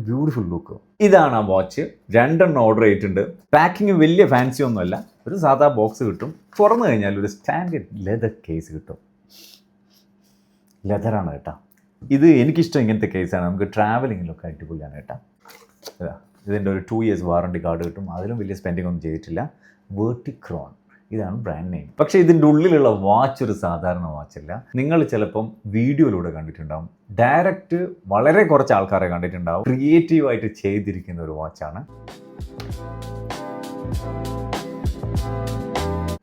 Beautiful look. ഇതാണ് ആ watch. 2 order ചെയ്തിട്ടുണ്ട്. പാക്കിങ് വലിയ ഫാൻസി ഒന്നുമല്ല, ഒരു സാധാ ബോക്സ് കിട്ടും. തുറന്നു കഴിഞ്ഞാൽ ഒരു സ്റ്റാൻഡേർഡ് ലെതർ കേസ് കിട്ടും. ലെതറാണ് കേട്ടോ. ഇത് എനിക്കിഷ്ടം ഇങ്ങനത്തെ കേസാണ്. നമുക്ക് ട്രാവലിങ്ങിലൊക്കെ അടിപൊളിയാണ് കേട്ടോ. ഇതിൻ്റെ ഒരു 2 years വാറണ്ടി കാർഡ് കിട്ടും. അതിലും വലിയ സ്പെൻഡിങ് ഒന്നും ചെയ്തിട്ടില്ല. വെർട്ടിക്രോൺ ഇതാണ് ബ്രാൻഡ് നെയിം. പക്ഷേ ഇതിൻ്റെ ഉള്ളിലുള്ള വാച്ച് ഒരു സാധാരണ വാച്ചല്ല. നിങ്ങൾ ചിലപ്പം വീഡിയോയിലൂടെ കണ്ടിട്ടുണ്ടാവും, ഡയറക്റ്റ് വളരെ കുറച്ച് ആൾക്കാരെ കണ്ടിട്ടുണ്ടാവും. ക്രിയേറ്റീവായിട്ട് ചെയ്തിരിക്കുന്ന ഒരു വാച്ചാണ്.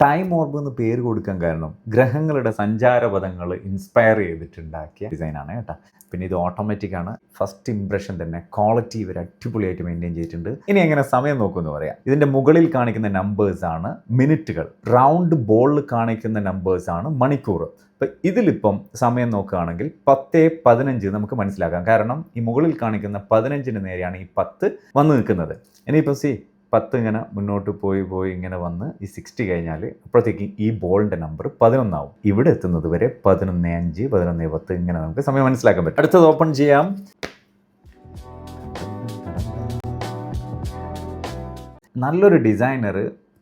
ടൈം ഓർബ് എന്ന് പേര് കൊടുക്കാൻ കാരണം ഗ്രഹങ്ങളുടെ സഞ്ചാരപഥങ്ങൾ ഇൻസ്പയർ ചെയ്തിട്ടുണ്ടാക്കിയ ഡിസൈനാണ് കേട്ടോ. പിന്നെ ഇത് ഓട്ടോമാറ്റിക് ആണ്. ഫസ്റ്റ് ഇംപ്രഷൻ തന്നെ ക്വാളിറ്റി ഇവർ അടിപൊളിയായിട്ട് മെയിൻറ്റെയിൻ ചെയ്തിട്ടുണ്ട്. ഇനി എങ്ങനെ സമയം നോക്കുമെന്ന് പറയാം. ഇതിൻ്റെ മുകളിൽ കാണിക്കുന്ന നമ്പേഴ്സാണ് മിനിറ്റുകൾ, റൗണ്ട് ബോളിൽ കാണിക്കുന്ന നമ്പേഴ്സാണ് മണിക്കൂർ. അപ്പം ഇതിലിപ്പം സമയം നോക്കുകയാണെങ്കിൽ 10:15 നമുക്ക് മനസ്സിലാക്കാം. കാരണം ഈ മുകളിൽ കാണിക്കുന്ന 15-ന് നേരെയാണ് ഈ 10 വന്ന് നിൽക്കുന്നത്. ഇനിയിപ്പം 10 ഇങ്ങനെ മുന്നോട്ട് പോയി ഇങ്ങനെ വന്ന് ഈ 60 കഴിഞ്ഞാൽ അപ്പോഴത്തേക്ക് ഈ ബോളിൻ്റെ നമ്പർ 11 ആവും. ഇവിടെ എത്തുന്നത് വരെ 11:05, 11:10 ഇങ്ങനെ നമുക്ക് സമയം മനസ്സിലാക്കാൻ പറ്റും. അടുത്തത് ഓപ്പൺ ചെയ്യാം. നല്ലൊരു ഡിസൈനർ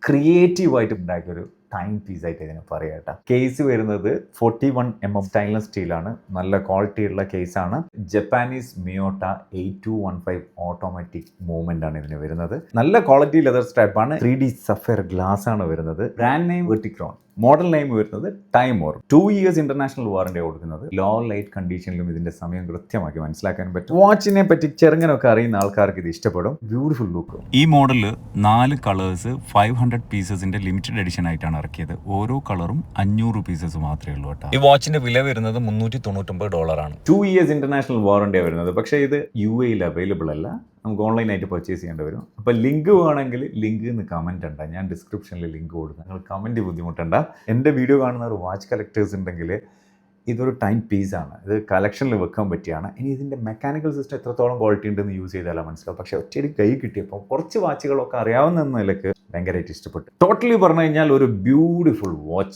ക്രിയേറ്റീവായിട്ട് ഉണ്ടാക്കിയൊരു ടൈം പീസായിട്ട് ഇതിനെ പറയാം കേട്ടോ. കേസ് വരുന്നത് 41mm സ്റ്റൈൻലെസ് സ്റ്റീലാണ്. നല്ല ക്വാളിറ്റിയുള്ള കേസാണ്. ജപ്പാനീസ് മിയോട്ട 8215 ഓട്ടോമാറ്റിക് മൂവ്മെന്റ് ആണ് ഇതിന് വരുന്നത്. നല്ല ക്വാളിറ്റി ലെതർ സ്ട്രാപ്പാണ്. 3D സഫയർ ഗ്ലാസ് ആണ് വരുന്നത്. Brand name Verticron, model name വരുന്നത് time or. 2 years international warranty കൊടുക്കുന്നത്. ലോ ലൈറ്റ് കണ്ടീഷനിലും ഇതിന്റെ സമയം കൃത്യമാക്കി മനസ്സിലാക്കാൻ പറ്റും. വാച്ചിനെ പറ്റി ചെറുങ്ങനൊക്കെ അറിയുന്ന ആൾക്കാർക്ക് ഇത് ഇഷ്ടപ്പെടും. Beautiful look. ഈ മോഡലിൽ 4 കളേഴ്സ് 500 പീസസിന്റെ ലിമിറ്റഡ് എഡിഷൻ ആയിട്ടാണ് ഇറക്കിയത്. ഓരോ കളറും 500 പീസസ് മാത്രമേ ഉള്ളൂ കേട്ടോ. ഈ വാച്ചിന്റെ വില വരുന്നത് $399 2 years ഇന്റർനാഷണൽ വാറണ്ടിയാണ് വരുന്നത്. പക്ഷേ ഇത് UAE അവൈലബിൾ അല്ല. നമുക്ക് ഓൺലൈനായിട്ട് പർച്ചേസ് ചെയ്യേണ്ടി വരും. അപ്പോൾ ലിങ്ക് വേണമെങ്കിൽ ലിങ്ക് എന്ന് കമൻറ്റ് ഉണ്ട്. ഞാൻ ഡിസ്ക്രിപ്ഷനിൽ ലിങ്ക് കൊടുക്കും. നിങ്ങൾ കമൻറ്റ് ബുദ്ധിമുട്ടണ്ട. എൻ്റെ വീഡിയോ കാണുന്ന ഒരു വാച്ച് കളക്ടേഴ്സ് ഉണ്ടെങ്കിൽ ഇതൊരു ടൈം പീസാണ്. ഇത് കളക്ഷനിൽ വെക്കാൻ പറ്റിയാണ്. ഇനി ഇതിൻ്റെ മെക്കാനിക്കൽ സിസ്റ്റം എത്രത്തോളം ക്വാളിറ്റി ഉണ്ടെന്ന് യൂസ് ചെയ്താലും മനസ്സിലാവും. പക്ഷേ ഒറ്റയടി കൈ കിട്ടിയപ്പോൾ കുറച്ച് വാച്ചുകളൊക്കെ അറിയാവുന്ന നിലയ്ക്ക് ഭയങ്കരമായിട്ട് ഇഷ്ടപ്പെട്ടു. ടോട്ടലി പറഞ്ഞു കഴിഞ്ഞാൽ ഒരു ബ്യൂട്ടിഫുൾ വാച്ച്.